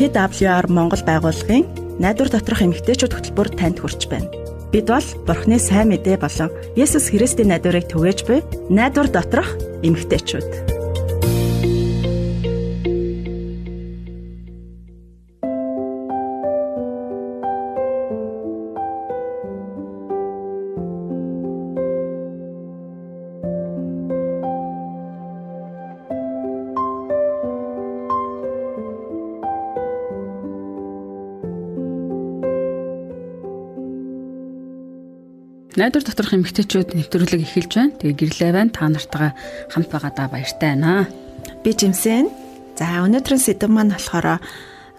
TWR Монгол байгууллагын найдвар доторх эмэгтэйчүүд хөтөлбөр танд хүрч байна. Бид бол Бурхны сайн мэдээ болон Есүс Христийн найдварыг түгээж буй найдвар доторх эмэгтэйчүүд. Найдвар доторх эмэгтэйчүүд нэвтрүүлэг эхэлж байна. Тэгээ гэрлээ байна. Та нартайгаа хамт байгаадаа баяртай байна. Би Жимсэн. За өнөөдрийн сэдэв маань болохоор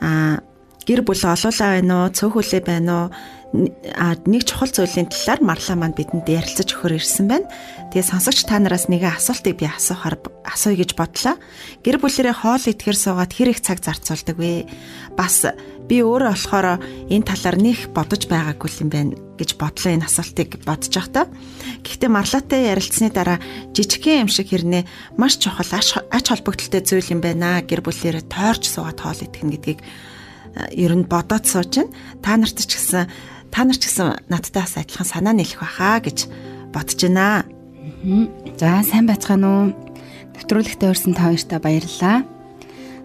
гэр бүл олоолаа байна уу, цөөхөлөө байна уу? Нэг чухал зүйлийн талаар Марлаа маань бидэнд ярилцаж өгөхөр ирсэн байна. Тэгээ сонсогч та нараас нэгэн асуултыг би асууя гэж бодлоо. Гэр бүлэрээ хоол идэхээр суугаад хэр их цаг зарцуулдаг вэ? Бас би өөрөө болохоор энэ талаар нэг бодож байгаагүй юм байна гэж бодлоо энэ асуултыг бодож байхдаа. Гэхдээ Марлаатай ярилцсны дараа жижигхэн юм шиг хэрнээ маш чухал ач холбогдолтой зүйл юм байна. Гэр бүлэрээ тойрч суугаад хоол идэх нь гэдгийг ер нь бодоод сууж байна. Та нар ч гэсэн надтай бас адилхан санаа нийлэх байхаа гэж бодож байна. За сайн байцгаана уу? Нэвтрүүлэгтээ өрсөн та хоёртаа баярлалаа.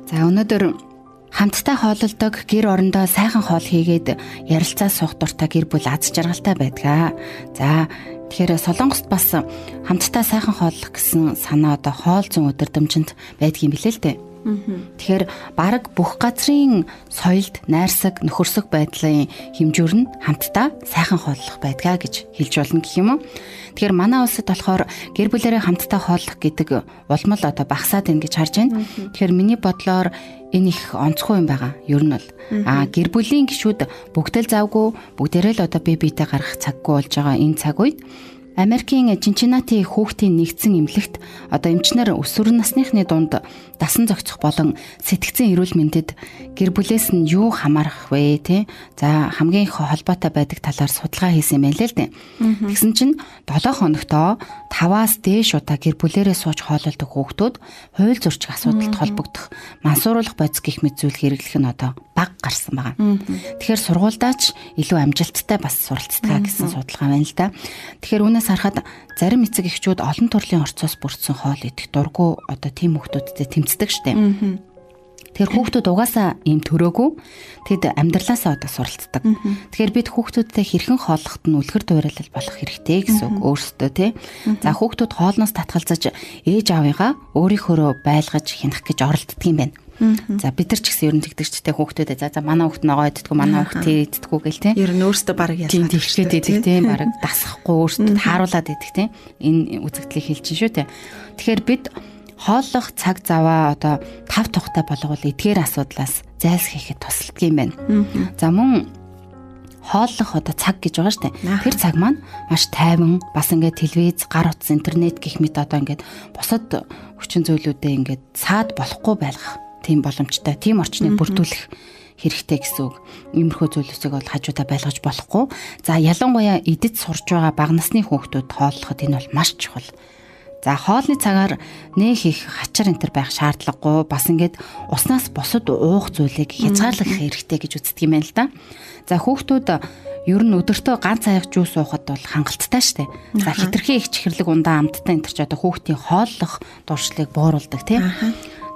За өнөөдөр хамтдаа хооллдог гэр орондоо сайхан хоол хийгээд ярилцаа суух дуртай гэр бүл аз жаргалтай байдгаа. За тэгэхээр Солонгост бас хамтдаа сайхан хооллох гэсэн санаа одоо хоол зүүн өдөрдмжинд байдгийн билээ л дээ. Тэгэхээр бараг бүх газрын соёлд найрсаг нөхөрсөх байдлын хэмжүүр нь хамтдаа сайхан хооллох байдгаа гэж хэлж болно гэх юм уу. Тэгэхээр манай улсад болохоор гэр бүлэрээ хамтдаа хооллох гэдэг улмал одоо багасаад байна гэж харж байна. Тэгэхээр миний бодлоор энэ их онцгүй юм байгаа. Ер нь бол гэр бүлийн гишүүд бүгдэл завгүй бүгдээрээ л одоо бие биедээ гарах цаггүй болж байгаа энэ цаг үед Америкийн Чинчинати хүүхдийн нэгдсэн эмнэлэгт одоо эмчнэр өсвөр насныхны дунд дасан зохицох болон сэтгцэн эрүүл мэндэд гэр бүлээс нь юу хамаарах вэ те? За хамгийн их холбоотой байдаг талаар судалгаа хийсэн юм байна л дээ. Тэгсэн чинь 7 хоногтоо 5-аас дээш удаа гэр бүлээрээ сууж хоололдог хүүхдүүд хууль зөрчиг асуудалд холбогдох мансууруулах бодис гэх мэт зүйл хэрэглэх нь одоо бага гарсан байгаа. Тэгэхээр сургуульдаач илүү амжилттай бас суралцдаг гэсэн судалгаа байна л да. Тэгэхээр үүнээс харахад зарим эцэг эхчүүд олон төрлийн орцоос бүрдсэн хоол идэх дурггүй одоо тийм хүүхдүүдтэй тэмцдэг штеп. Тэгэхээр хүүхдүүд угаасаа ийм төрөөгүй тэд амьдралаасаа одоо суралцдаг. Тэгэхээр бид хүүхдүүдтэй хэрхэн хооллоход нь үлгэр дуурайлал болох хэрэгтэй гэсэн үг өөрсдөө тий. За хүүхдүүд хоолноос татгалзаж ээж аавыгаа өөрийнхөө байлгаж хянах гэж оролддог юм байна. За бид нар ч гэсэн ер нь тэгдэгчтэй хүүхдүүдээ за манай хүүхд ногоо иддэггүй манай хүүхд иддэггүй гэл тий. Ер нь өөртөө баг ялгаад тэгчгээд идэх тий. Бараг дасахгүй өөртөө тааруулаад идэх тий. Энэ үзэгдлийг хэлж шүү тий. Тэгэхээр бид хооллох цаг заваа одоо 5 тухтай болгоул эдгээр асуудлаас зайлсхийхэд тусалдаг юм байна. За мөн хооллох одоо цаг гэж байгаа штэ. Тэр цаг маань маш тайван бас ингээд телевиз, гар утас, интернет гэх мэт одоо ингээд бусад хүчин зүйлүүдэд ингээд саад болохгүй байлгах тийм боломжтой. Тийм орчныг бүрдүүлэх хэрэгтэй гэсэн үг. Иймэрхүү зүйлсийг бол хажуудаа байлгаж болохгүй. За ялангуяа идэд сурж байгаа бага насны хүүхдүүд хооллоход энэ бол маш чухал. За хоолны цагаар нэг их хачир энтер байх шаардлагагүй бас ингээд уснаас бусад уух зүйлийг хязгаарлах хэрэгтэй гэж үздэг юм байна л да. За хүүхдүүд ер нь өдөртөө ганц аяг жуус уухад бол хангалттай штэ. За хитрхи их чихэрлэг ундаа амттай энтер ч одоо хүүхдийн хооллох дуршлыг бууруулдаг тийм.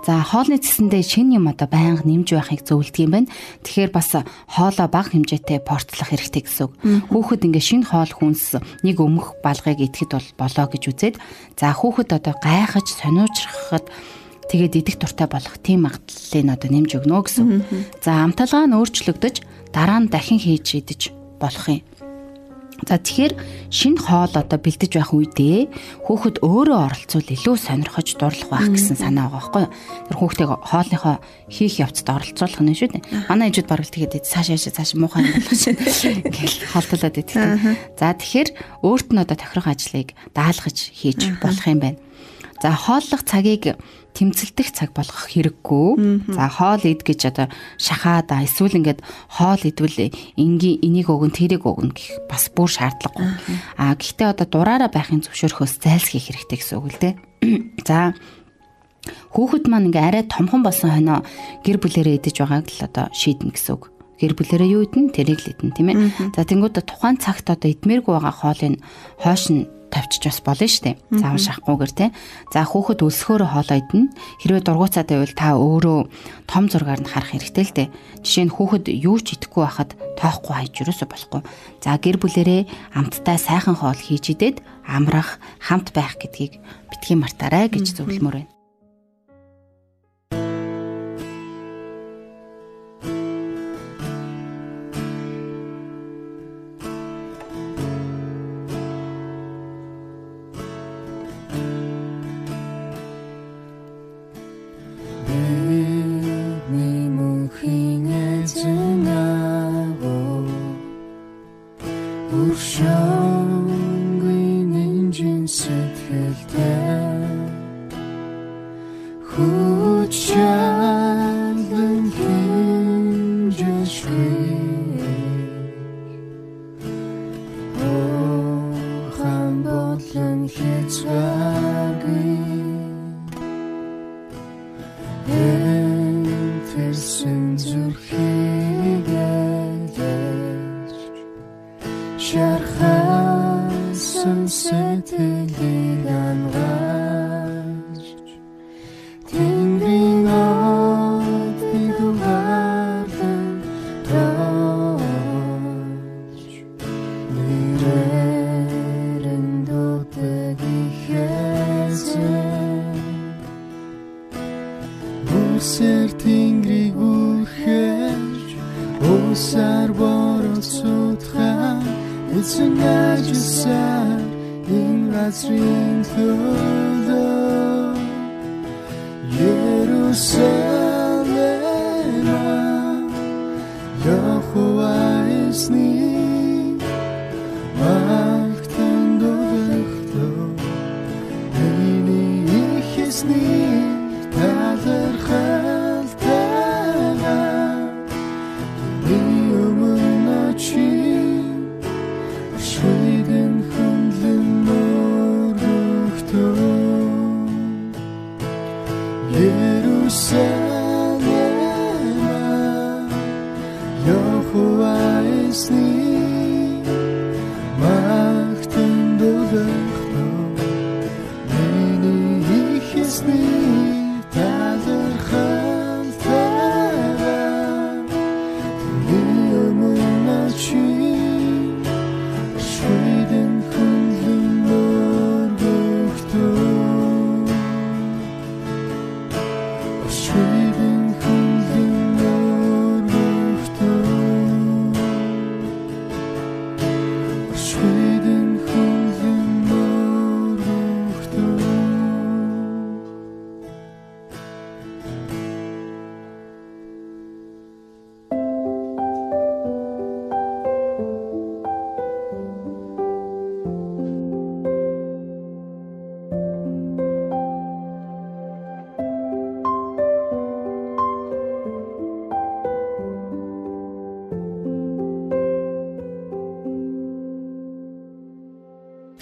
За хоолны цэсэндээ шинэ юм одоо байнга нэмж байхыг зөвлөдөг юм байна. Тэгэхээр бас хоолоо бага хэмжээтэй портлох хэрэгтэй гэсэн үг. Хүүхэд ингээ шинэ хоол хүнс нэг өмөх балгыг идэхэд бол болоо гэж үзээд за хүүхэд одоо гайхаж сониучрахад тэгээд идэх дуртай болох тийм магадлалыг одоо нэмж өгнө гэсэн. За амталгаа нь өөрчлөгдөж дараа нь дахин хийж идэж болох юм. За тэгэхээр шинэ хоол одоо бэлдэж байх үедээ хүүхэд өөрөө оролцвол илүү сонирхож дурлах байх гэсэн санаа байгаа байхгүй юу? Тэр хүүхдийг хоолныхоо хийх явцад оролцуулах нь шүү дээ. Манай ээжүүд бараг тэгээд цааш муухай юм болох шин гэл холдуулаад идэх. За тэгэхээр өөрт нь одоо тохирох ажлыг даалгаж хийж болох юм байна. За хооллох цагийг тэмцэлдэх цаг болгох хэрэггүй. За хоол ид гэж одоо шахаад эсвэл ингээд хоол идвэл энийг өгөн тэрийг өгөн гэх бас бүр шаардлагагүй. Гэхдээ одоо дураараа байхын зөвшөөрөхөөс зайлсхийх хэрэгтэй гэсэн үг л дээ. За Хүүхэд маань ингээ арай томхон болсон хойноо гэр бүлэрээ идэж байгааг л одоо шийднэ гэсэн үг. Гэр бүлэрээ юу идэн тэрийг л идэн тийм ээ. За тэнгууд тухайн цагт одоо идмээргүй байгаа хоолыг хойш нь тавьчих бас болно шүү дээ. Заавал шахахгүйгээр те. За хүүхэд өлсгөөрөө хоолоо идэнэ. Хэрвээ дургуцаад байвал та өөрөө том зургаар нь харах хэрэгтэй л дээ. Жишээ нь хүүхэд юу ч идэхгүй байхад тоохгүй хайж юусоо болохгүй. За гэр бүлэрээ амттай сайхан хоол хийж идээд амрах, хамт байх гэдгийг битгий мартаарай гэж зөвлөмөр байна.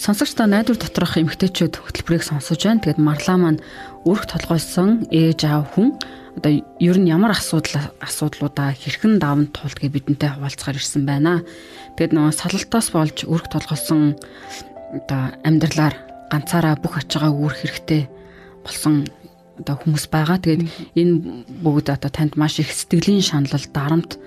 Сонсогчдоо найдвар доторх эмэгтэйчүүд хөтөлбөрийг сонсож байна. Тэгэд марлаа маань өрх толгойсон ээж аав хүн одоо ер нь ямар асуудлуудаа хэрхэн даван туулд гэж бидэнтэй хуваалцахаар ирсэн байна. Тэгэд нөгөө салалтаас болж өрх толгойсон одоо амьдралаар ганцаараа бүх ачаагаа үүрэх хэрэгтэй болсон одоо хүмүүс байгаа. Тэгээд энэ бүгд одоо танд маш их сэтгэлийн шаналл, дарамт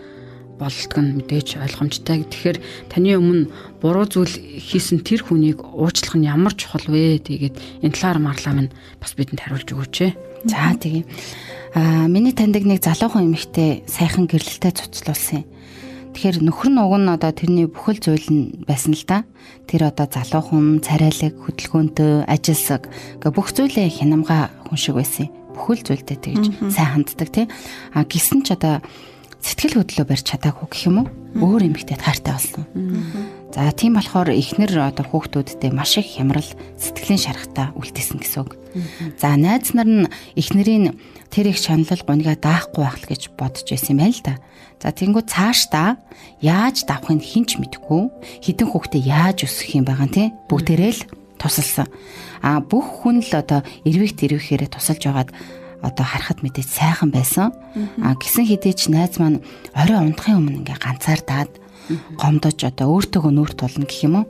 болтго нь мэдээж ойлгомжтой. Тэгэхээр таны өмнө буруу зүйл хийсэн тэр хүнийг уучлах нь ямар чухал вэ? Тэгээд энэ талаар марлаа минь бас бидэнд хариулж өгөөч. За тийм. Миний таньдаг нэг залуухан эмэгтэй сайхан гэрлэлтэй цуцлуулсан. Тэгэхээр нөхөр нь уг нь одоо тэрний бүхэл зүйл нь байсан л да. Тэр одоо залуухан, царайлаг, хөдөлгөөнтэй, ажилсаг гэ бүх зүйлээ хянамга хүн шиг байсан. Бүхэл зүйлдээ тэгж сайн ханддаг тий. Гисэн ч одоо сэтгэл хөдлөлөө барьж чадаагүй гэх юм уу? Өөр эмэгтэй таартай болсон. За тийм болохоор эхнэр одоо хүүхдүүдтэй маш их хямрал, сэтгэлийн шарахтаа үлдээсэн гэсэн үг. За найз нар нь эхнэрийн тэр их шаналл гунигаа даахгүй байх л гэж бодож байсан юм байна л да. За тэнгуү цаашдаа яаж давахыг хинч мэдэхгүй, хідэн хүүхдээ яаж өсгөх юм байгаа нь тий? Бүгдээрээ л тусалсан. Бүх хүн л одоо эрвэхээрээ тусалж байгаад одоо харахад мэдээж сайхан байсан. Гисэн хэдий ч найз маань орой унтахын өмнө ингээ ганцаардаад гомдож одоо өөртөөгөө нүүрт болно гэх юм уу.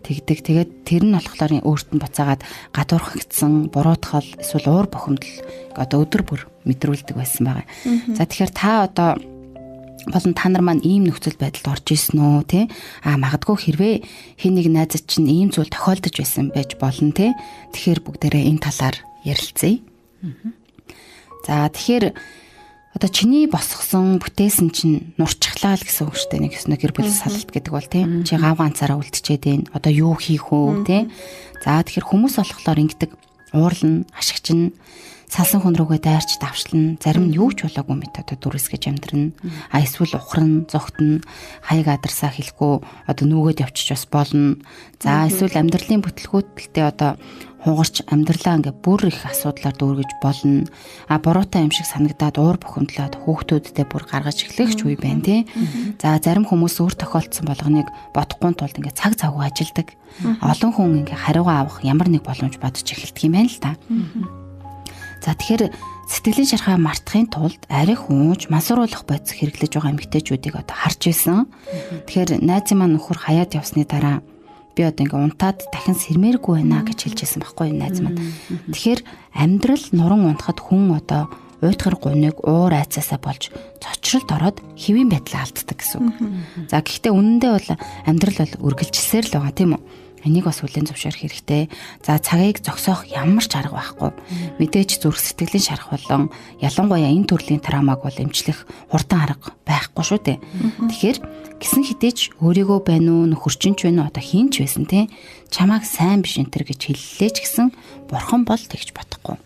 Тэгдэг. Тэгээд тэр нь болохоор өөрт нь буцаагаад гадуурхагдсан, буруутгал эсвэл уур бухимдал одоо өдөр бүр мэдрүүлдэг байсан байгаа. За тэгэхээр та одоо болон та нар маань ийм нөхцөл байдалд орж исэн үү те? Магадгүй хэрвээ хин нэг найзад чинь ийм зүйл тохиолдож байсан байж болно те. Тэгэхээр бүгдээрээ энэ талаар ярилцъя. За тэгэхээр одоо чиний босгосон бүтээсэн чинь нурчглаа л гэсэн үг шүү дээ. Нэг өснө гэр бүл салалт гэдэг бол тийм. Чи гав ганцаараа үлдчихэд байна. Одоо юу хийх вэ тийм. За тэгэхээр хүмүүс болохоор ингэдэг уурлна, ашигчна, салсан хүн рүүгээ дайрч давшлна. Зарим нь юу ч болоогүй мэт одоо дүрсгэж амьдрна. Эсвэл ухрна, зогтно, хаяг адарсаа хэлэхгүй одоо нүгэд явчих бас болно. За эсвэл амьдралын бүтлгүүтэлтэй одоо хугарч амьдралаа ингээ бүр их асуудлаар дүүргэж болно. Буруутай юм шиг санагдаад уур бухимдлаад хүүхдүүдтэй бүр гаргаж эхлэх ч үе байна тий. За зарим хүмүүс өөр тохиолдсон болгоныг бодохгүй тулд ингээ цаг завгүй ажилдаг. Олон хүн ингээ хариугаа авах ямар нэг боломж бодож эхэлдэг юм байна л та. За тэгэхээр сэтгэлийн шархаа мартахын тулд арай хууж мансууруулах бодис хэрэглэж байгаа эмэгтэйчүүдийг одоо харж байсан. Тэгэхээр найзын маань нөхөр хаяад явсны дараа би одоо ингээ унтаад дахин сэрмээргүй байна гэж хэлжсэн байхгүй найз маань. Тэгэхээр амьдрал нуран унтахад хүн одоо уйтгар гуниг уур айцаасаа болж цочролд ороод хэвийн байдлаа алддаг гэсэн үг. За гэхдээ үнэндээ бол амьдрал бол үргэлжилсээр л байгаа тийм үү? Энийг бас хүлээн зөвшөөрөх хэрэгтэй. За цагийг зогсоох ямар ч арга байхгүй. Мэдээж зүрх сэтгэлийн шарах болон ялангуяа энэ төрлийн травмаг бол эмчлэх хурдан арга байхгүй шүү дээ. Тэгэхээр гисэн хідээч өөрийгөө байна уу нөхөрчинч байна уу одоо хинч байсан те чамааг сайн биш энэ төр гэж хэллээ ч гэсэн бурхан бол тэгж бодохгүй.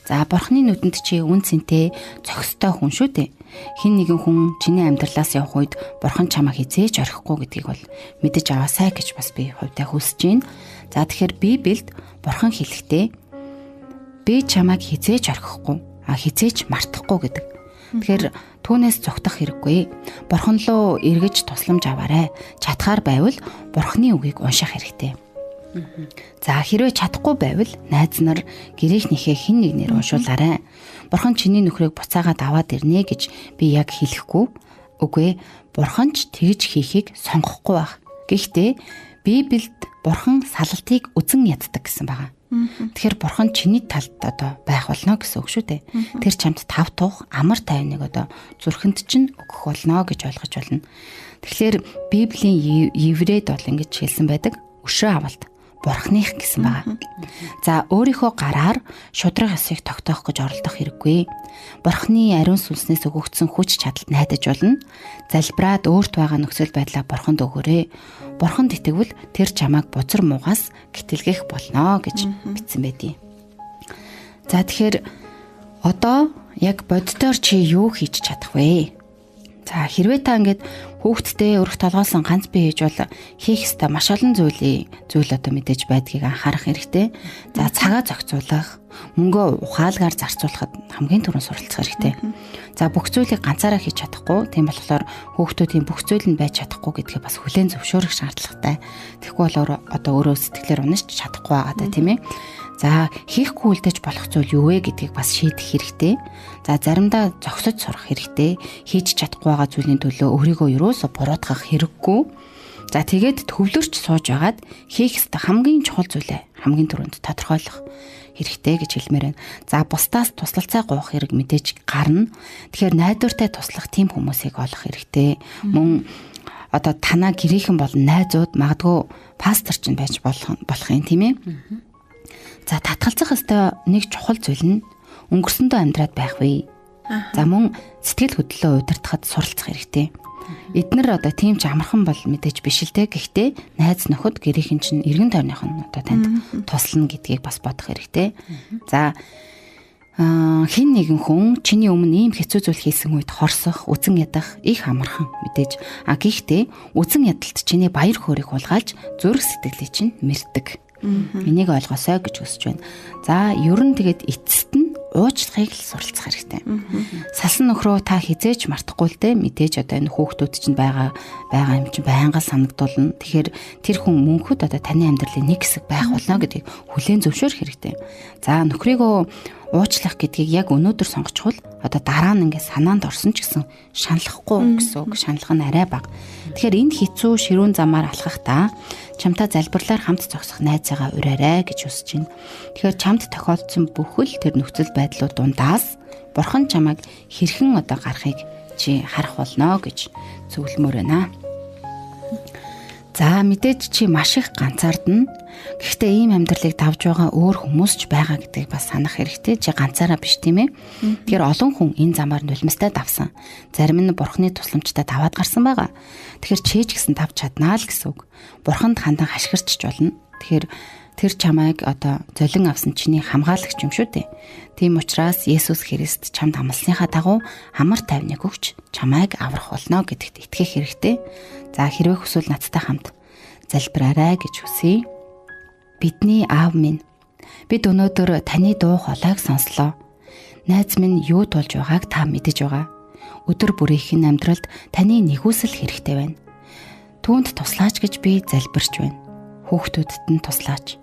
За бурханы нүдэнд чи үн цэнтэй зохистой хүн шүү дээ. Хин нэгэн хүн чиний амьдралаас явах үед бурхан чамааг хизээж орхихгүй гэдгийг бол мэдэж аваасай гэж бас би хувьдаа хүсэж байна. За тэгэхээр Библиэд бурхан хэлэхдээ би чамааг хизээж орхихгүй хизээж мартахгүй гэдэг. Тэгэхээр түүнээс зүгтах хэрэггүй. Бурхан руу эргэж тусламж аваарай. Чадхаар байвал бурханы үгийг унших хэрэгтэй. За хэрвээ чадахгүй байвал найз нар гэрэхнийхээ хин нэгнээр уншуулаарай. Бурхан чиний нөхрийг буцаагаад аваад ирнэ гэж би яг хэлэхгүй. Үгүй ээ, бурхан ч тэгж хийхийг сонгохгүй байх. Гэхдээ Библиэд бурхан салалтыг үзэн яддаг гэсэн байгаа. Тэгэхээр бурхан чиний талд одоо байх болно гэсэн үг шүү дээ. Тэр чамд тав тух амар тайвныг одоо зүрхэнд чинь өгөх болно гэж ойлгож байна. Тэгэхээр Библийн еврейд бол ингэж хэлсэн байдаг. Өшөө авалт бурханых гэсэн байгаа. За өөрийнхөө гараар шудраг ёсыг тогтоох гэж оролдох хэрэггүй. Бурханы ариун сүнснээс өгөгдсөн хүч чадалд найдаж болно. Залбираад өөрт байгаа нөхцөл байдлаа бурханд өгөөрэй. Бурханд итгэвэл тэр чамааг бузар муугаас гэтэлгэх болно гэж бичсэн байдیں۔ За тэгэхээр одоо яг боддоор чи юу хийж чадах вэ? За хэрвээ та ингээд хүүхдтэй өрх толгойсон ганц бие хийж бол хийх ёстой маш олон зүйл одоо мэдээж байдгийг анхаарах хэрэгтэй. За цагаа зохицуулах, мөнгөө ухаалгаар зарцуулахад хамгийн түрүүнд суралцах хэрэгтэй. За бүх зүйлийг ганцаараа хийж чадахгүй, тийм болохоор хүүхдүүдийн бүх зүйл нь байж чадахгүй гэдгээ бас хүлээн зөвшөөрөх шаардлагатай. Тэгэхгүй бол одоо өөрөө сэтгэлээр унаж чадахгүй байгаа даа тийм ээ. За хийхгүй үлдэж болох зүйл юу вэ гэдгийг бас шийдэх хэрэгтэй. За заримдаа зогсож сурах хэрэгтэй. Хийж чадахгүй байгаа зүйлийн төлөө өөрийгөө юусоо буруутгах хэрэггүй. За тэгээд төвлөрч сууж байгаад хийх ёстой хамгийн чухал зүйлээ хамгийн түрүүнд тодорхойлох хэрэгтэй гэж хэлмээр байна. За бусдаас туслалцаа гуйх хэрэг мэдээж гарна. Тэгэхээр найдвартай туслах тийм хүмүүсийг олох хэрэгтэй. Мөн одоо танаа гэрийнхэн бол найзууд магадгүй пастор ч байж болох юм тийм ээ. За татгалзах ёстой нэг чухал зүйл нь өнгөрсөндөө амьдраад байх вэ. За мөн сэтгэл хөдлөлөө удирдахад суралцах хэрэгтэй. Эднэр одоо тийм ч амархан бол мэдээж биш л те. Гэхдээ найз нөхөд гэрийнхэн чинь эргэн тойрных нь одоо танд туслана гэдгийг бас бодох хэрэгтэй. За хин нэгэн хүн чиний өмнө ийм хэцүү зүйл хийсэн үед хорсох, үзэн ядах их амархан мэдээж. Гэхдээ үзэн ядалт чиний баяр хөөргийг хулгайлж зүрх сэтгэлийг чинь мэрдэг. Энийг ойлгосоо гэж хүсэж байна. За ер нь тэгээд эцэст нь уучлахыг л суралцах хэрэгтэй. Салсан нөхрөө та хизээч мартахгүй л дээ. Мэдээж одоо энэ хүүхдүүд чинь байгаа юм чинь байнга санагдуулна. Тэгэхээр тэр хүн мөнхөд одоо таны амьдралын нэг хэсэг байх болно гэдгийг хүлээн зөвшөөрөх хэрэгтэй. За нөхрийгөө уучлах гэдгийг яг өнөөдөр сонгочихвол одоо дараа нь ингээд санаанд орсон ч гэсэн шаналхгүй гэсэн үг. Шаналх нь арай бага. Тэгэхээр энэ хэцүү ширүүн замаар алхахдаа чамтай залбирлаар хамт зогсох найзаагаа ураарай гэж хүсэж байна. Тэгэхээр чамд тохиолдсон бүхэл тэр нөхцөл байдлууд дундаас Бурхан чамайг хэрхэн одоо гарахыг чи харах болно гэж зөвлөмөр байна. За мэдээж чи маш их ганцаардна. Гэхдээ ийм амьдралыг давж байгаа өөр хүмүүс ч байгаа гэдгийг бас санах хэрэгтэй. Чи ганцаараа биш тийм ээ. Тэгэхээр олон хүн энэ замаар нулимстай давсан. Зарим нь Бурханы тусламжтай даваад гарсан байгаа. Тэгэхээр чи ч гэсэн давж чаднаа л гэсэн үг. Бурханд хандан хашгирч болно. Тэгэхээр тэр чамайг одоо золин авсан чиний хамгаалагч юм шүү дээ. Тийм учраас Есүс Христ чамд амласныхаа дагуу амар тайвныг өгч чамайг аврах болно гэдэгт итгэх хэрэгтэй. За хэрвээ хүсвэл надтай хамт залбираарай гэж хүсье. Бидний аав минь, бид өнөөдөр таны дуу хоолойг сонслоо. Найз минь юу тулж байгааг та мэдэж байгаа. Өдөр бүрийнхэн амьдралд таны нэгүсэл хэрэгтэй байна. Түүнд туслаач гэж би залбирч байна. Хүүхдүүдэд нь туслаач.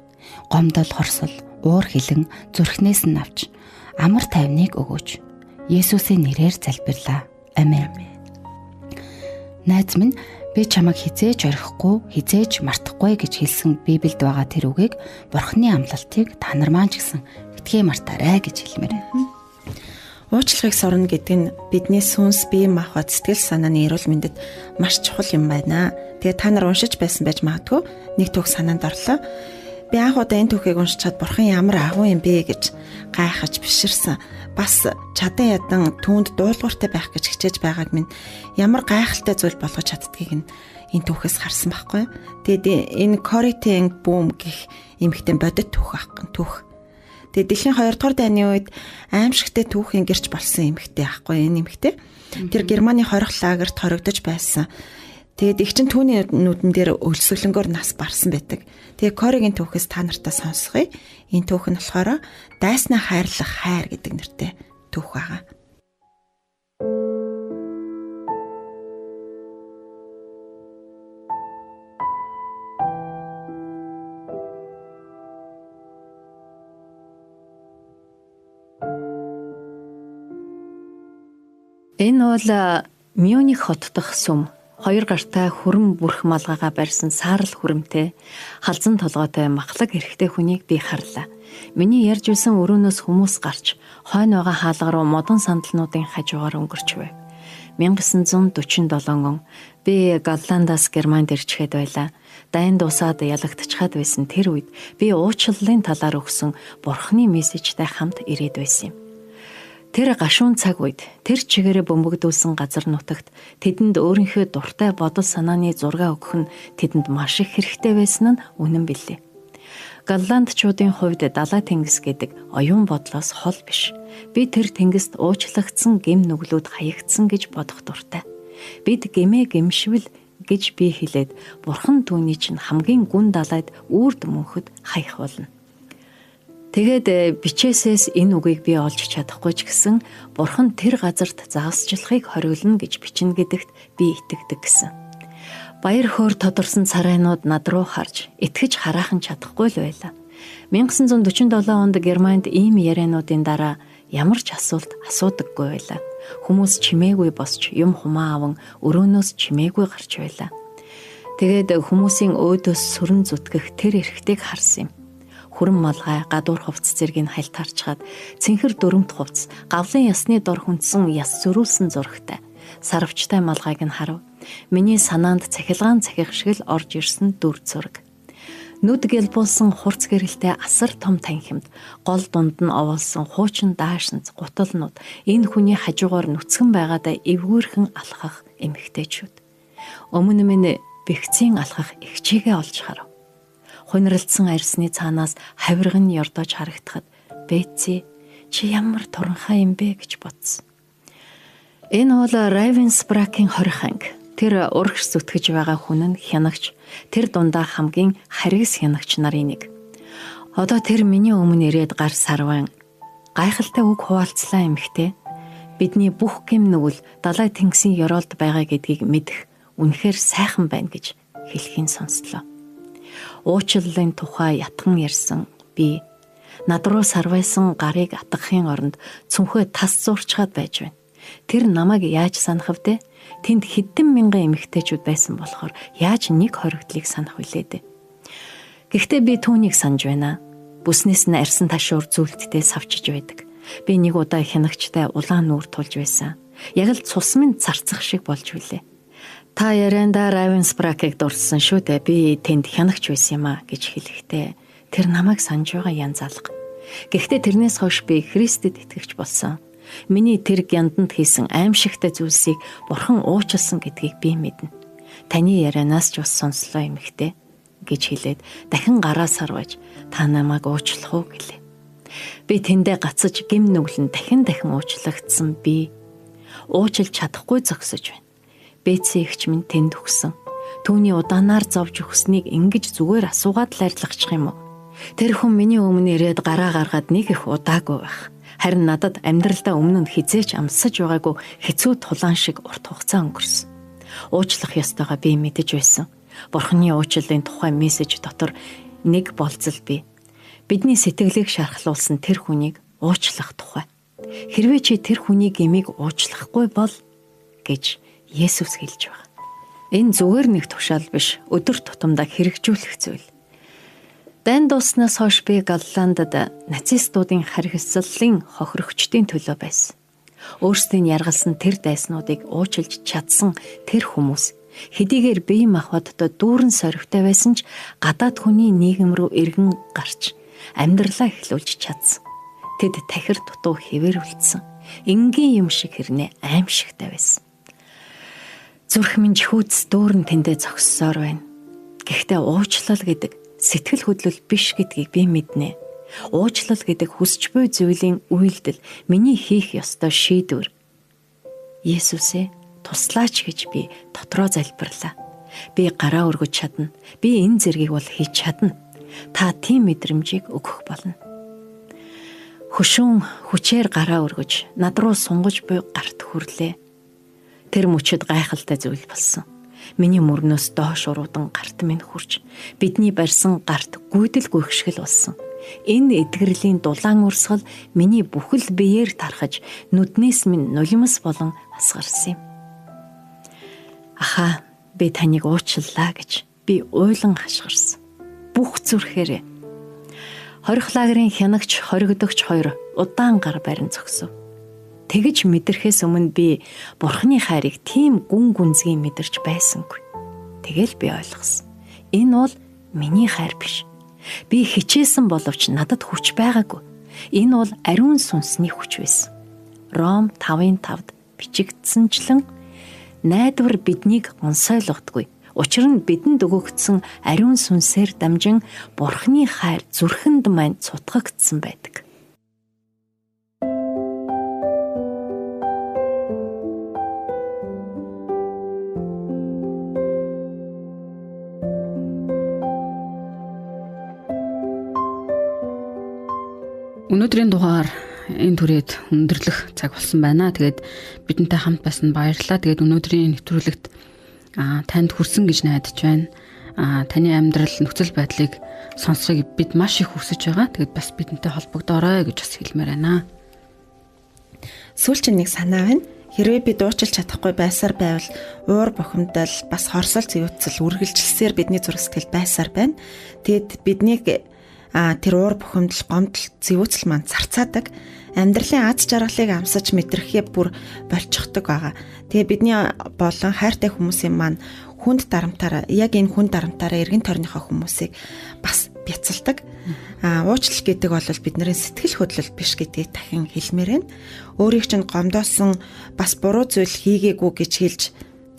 Гомдол, хорсол, уур хилэн зүрхнээс нь авч амар тайвныг өгөөч. Есүсийн нэрээр залбирлаа. Амен. Найз минь, би чамайг хизээж орхихгүй, хизээж мартахгүй гэж хэлсэн Библиэд байгаа тэр үгийг Бурханы амлалтыг та нар маань ч гэсэн битгий мартаарай гэж хэлмээр байна. Уучлахыг сурна гэдэг нь бидний сүнс, бие махбод, сэтгэл санааны эрүүл мэндэд маш чухал юм байна. Тэгээ та нар уншиж байсан байж магадгүй нэг түүх санаанд орлоо. Би анх удаа энэ түүхийг уншичаад Бурхан ямар агуу юм бэ гэж гайхаж биширсэн. Бас чадан ядан түүнд дуулууртай байх гэж хичээж байгааг минь ямар гайхалтай зүйл болгож чаддгийг энэ түүхээс харсан байхгүй. Тэгээд энэ Коритен бүүм гэх эмэгтэй бодит түүх. Тэгээд дэлхийн 2 дугаар дайны үед аимшигтай түүхийн гэрч болсон эмэгтэй байхгүй энэ эмэгтэй. Тэр Германы хорих лагерт хоригдож байсан. Тэгээд их чин түүний нүдэн дээр өлсгөлөнгөөр нас барсан байдаг. Тэгээд Коригийн түүхээс та нартай сонсгоё. Энэ түүх нь болохоор дайснаа хайрлах хайр гэдэг нэртэй түүх байгаа. Энэ бол Мюних хот дахь сүм. 2 гартай хүрэн бүрх малгайгаа барьсан саарл хүрэмтэй, халзан толгойтой махлаг эрэгтэй хүнийг би харлаа. Миний ярьж үлсэн өрөөнөөс хүмүүс гарч хойно байгаа хаалга руу модон сандалнуудын хажуугаар өнгөрч байв. 1947 он би Голландаас Германд ирчихэд байлаа. Дайн дуусаад ялагдчихад байсан тэр үед би уучлалын талаар өгсөн Бурханы мессежтэй хамт ирээд байсан юм. Тэр гашуун цаг үед тэр чигээрээ бөмбөгдүүлсэн газар нутагт тэдэнд өөрийнхөө дуртай бодол санааны зураг өгөх нь тэдэнд маш их хэрэгтэй байсан нь үнэн билээ. Голландчуудын хувьд далай тэнгис гэдэг оюун бодлоос хол биш. Би тэр тэнгист уучлагдсан гэм нүглүүд хаягдсан гэж бодох дуртай. Бид гэмээ гэмшвэл гэж би хэлээд Бурхан түүний чинь хамгийн гүн далайд үрд мөнхөд хаях болно. Тэгээд бичээсээс энэ үгийг би олж чадахгүй ч гэсэн Бурхан тэр газарт загасчлахыг хориглоно гэж бичнэ гэдэгт би итгэдэг гэсэн. Баяр хөөр тодорсон царайнууд над руу харж итгэж хараахан чадахгүй л байлаа. 1947 онд Германд ийм яриануудын дараа ямар ч асуулт асуудаггүй байлаа. Хүмүүс чимээгүй босч юм хумаа аван өрөөнөөс чимээгүй гарч байлаа. Тэгээд хүмүүсийн өөдөөс сүрэн зүтгэх тэр эрхтийг харсан юм. Хүрэн малгай, гадуур хувцс зэргийг хальтаарчаад цэнхэр дөрөмт хувцс, гавлын ясны дор хүндсэн яс зөрүүлсэн зурагтай. Сарвчтай малгайг нь харав. Миний санаанд цахилгаан цахих шиг л орж ирсэн дүр зураг. Нүд гэлбүүлсэн хурц гэрэлтэй асар том танхимд, гол дунд нь овоолсон хуучин даашинз гуталнууд энэ хүний хажуугаар нүцгэн байгаадаа эвгүйрхэн алхах эмэгтэйчүүд. Өмнө минь бэхцийн алхах эгчийгээ олж харав. Хуниралдсан арьсны цаанаас хавирга нь ёрдож харагдахад Бетси чи ямар туранхай юм бэ гэж бодсон. Энэ бол Равенсбракийн хорих анги. Тэр урагш зүтгэж байгаа хүн нь хянагч. Тэр дундаа хамгийн харгас хянагч нарын нэг. Одоо тэр миний өмнө ирээд гар сарван Гайхалтай үг хуваалцлаа эмэгтэй. Бидний бүх гэм нүгэл далай тэнгисийн ёроолд байгаа гэдгийг мэдэх үнэхээр сайхан байна гэж хэлхийн сонслоо. Уучлалын тухай ятхан ярьсан би над руу сарвайсан гарыг атгахын оронд цүнхээ тас зуурчгаад байж байна. Тэр намайг яаж санах вдэ? Тэнд хэдэн мянган эмэгтэйчүүд байсан болохоор яаж нэг хоригдлыг санах вүлээ дээ. Гэхдээ би түүнийг санаж байна. Бүснээс нь арьсан ташуур зүйлттэй савчиж байдаг. Би нэг удаа хянагчтай улаан нүүр тулж байсан. Яг л цус минь царцах шиг болж үлээ. Та ярианда Равенспракийг дурдсан шүү дээ. Би тэнд хянагч байсан юм а гэж хэлэхдээ тэр намайг санаж байгаа янз алга. Гэхдээ тэрнээс хойш би Христэд итгэж болсон. Миний тэр гянданд хийсэн аимшигтай зүйлсийг Бурхан уучлсан гэдгийг би мэднэ. Таны ярианаас ч бас сонслоо эмэгтэй гэж хэлээд дахин гараа сарваж та намайг уучлах уу гэлээ. Би тэндээ гацаж гэм нүглэн дахин уучлагдсан би уучлж чадахгүй зогсож байна. Бэцээ ихч минь тэнд өгсөн. Түүний удаанаар зовж өгснийг ингэж зүгээр асуугаад л арилгачих юм уу? Тэр хүн миний өмнө ирээд гараа гаргаад нэг их удаагүй байх. Харин надад амьдралдаа өмнө нь хизээч амсаж байгаагүй хэцүү тулаан шиг урт хугацаа өнгөрсөн. Уучлах ёстойгоо би мэдэж байсан. Бурханы уучлалын тухай мессеж дотор нэг болцол бий. Бидний сэтгэлийг шархлуулсан тэр хүнийг уучлах тухай. Хэрвээ чи тэр хүний гмийг уучлахгүй бол гэж Есүс хэлж байгаа. Энэ зүгээр нэг тушаал биш, өдөр тутамдаа хэрэгжүүлэх зүйл. Дайн дууснаас хойш би Галландад нацистуудын харгислалын хохирогчдын төлөө байсан. Өөрсдийн яргалсан тэр дайснуудыг уучлж чадсан тэр хүмүүс хэдийгээр бие махбоддоо дүүрэн соригтой байсан ч гадаад хүний нийгэм рүү эргэн гарч амьдралаа эхлүүлж чадсан. Тэд тахир дутуу хэвээрүүлсэн. Энгийн юм шиг хэрнээ аимшигтай байсан. Зүрх минь хүйц дүүрэн тэндээ зогссоор байна. Гэхдээ уучлал гэдэг сэтгэл хөдлөл биш гэдгийг би мэднэ. Уучлал гэдэг хүсч буй зүйлийн үйлдэл, миний хийх ёстой шийдвэр. Есүсээ туслаач гэж би дотроо залбирлаа. Би гараа өргөж чадна. Би энэ зэргийг бол хийж чадна. Та тийм мэдрэмжийг өгөх болно. Хөшүүн хүчээр гараа өргөж над руу сунгаж буй гарт хүрлээ. Тэр мөчөд гайхалтай зүйл болсон. Миний мөрнөөс доош уруудан гарт минь хурж бидний барьсан гарт гүйдэл гүйхшгэл болсон. Энэ эдгэрлийн дулаан урсгал миний бүхэл биеэр тархаж нүднээс минь нулимс болон асгарсан юм. Аха, би таныг уучлалаа гэж би уйлан хашгирсан. Бүх зүрхээрээ. Хорих лагерын хянагч хоригдогч хоёр удаан гар барин зогсов. Тэгж мэдрэхээс өмнө би Бурханы хайрыг тийм гүн гүнзгий мэдэрч байсангүй. Тэгэл би ойлгосон. Энэ бол миний хайр биш. Би хичээсэн боловч надад хүч байгаагүй. Энэ бол ариун сүнсний хүч байсан. Ром 5:5-д бичигдсэнчлэн найдвар биднийг гонсойлгодгүй. Учир нь бидэнд өгөгдсөн ариун сүнсээр дамжин Бурханы хайр зүрхэнд маань цутгагдсан байдаг. Өнөөдрийн дугаар энэ түрээд өндөрлөх цаг болсон байна. Тэгээд бидэнтэй хамт байсан баярлалаа. Тэгээд өнөөдрийн нэвтрүүлэгт танд хүрсэн гэж найдаж байна. Таны амьдрал нөхцөл байдлыг сонсохыг бид маш их хүсэж байгаа. Тэгээд бас бидэнтэй холбогдоорой гэж бас хэлмээр байна. Сүүлчийн нэг санаа байна. Хэрвээ бид уучлж чадахгүй байсаар байвал уур бухимдал, бас хорсол зүйүтсэл, үргэлжилсээр бидний зүрх сэтгэл байсаар байна. Тэгэд биднийг тэр уур бухимдал, гомдол, зэвүүцэл маань царцаадаг. Амьдралын аз жаргалыг амсаж мэдрэхээ бүр болчихдог байгаа. Тэгээ бидний болон хайртай хүмүүсийн маань хүнд дарамтаараа, яг энэ хүнд дарамтаараа эргэн тойрныхоо хүмүүсийг бас бяцалдаг. Уучлал гэдэг бол бидний сэтгэл хөдлөл биш гэдгийг дахин хэлмээр байна. Өөрийг чинь гомдоосон, бас буруу зүйл хийгээгүй гэж хэлж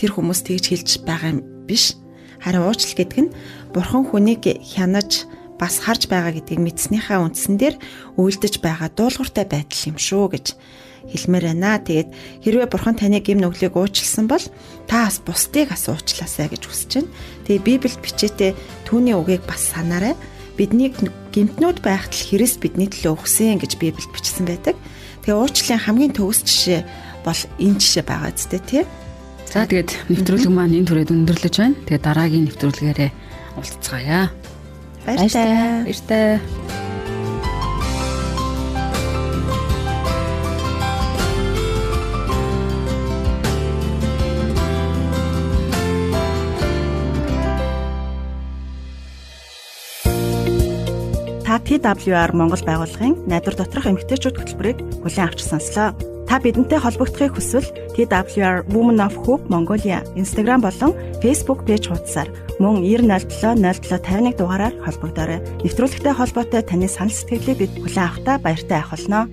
тэр хүмүүс тэгж хэлж байгаа юм биш. Харин уучлал гэдэг нь Бурхан хүнийг хянаж бас харж байгаа гэдгийг мэдснийхаа үндсэн дээр үйлдэж байгаа дуулууртай байдал юм шүү гэж хэлмээр байна. Тэгээд хэрвээ Бурхан таны гэм нүглийг уучлсан бол та бас бусдыг бас уучлаасай гэж хүсэж байна. Тэгээд Библиэд бичээтэй түүний үгийг бас санаарай. биднийг гэмтнүүд байхад л Христ бидний төлөө өгсөн гэж Библиэд бичсэн байдаг. Тэгээ уучлалын хамгийн төгс жишээ бол энэ жишээ байгаа зү тий. За тэгээд нэвтрүүлэг маань энэ түрээд өндөрлөж байна. Тэгээд дараагийн нэвтрүүлгээрээ уулзцаая. Баярлалаа. Баярлалаа. Та TWR Монгол байгууллагын найдвар доторх эмэгтэйчүүд хөтөлбөрийг хүлээн авч сонслоо. Та бидэнтэй холбогдохыг хүсвэл TWR Women of Hope Mongolia Instagram болон Facebook пэйж хуудасаар мөн 9070751 дугаараар холбогдоорой. Нэвтрүүлэгтэй холбоотой таны санал сэтгэлийг бид хүлээн авахдаа баяртай байх болно.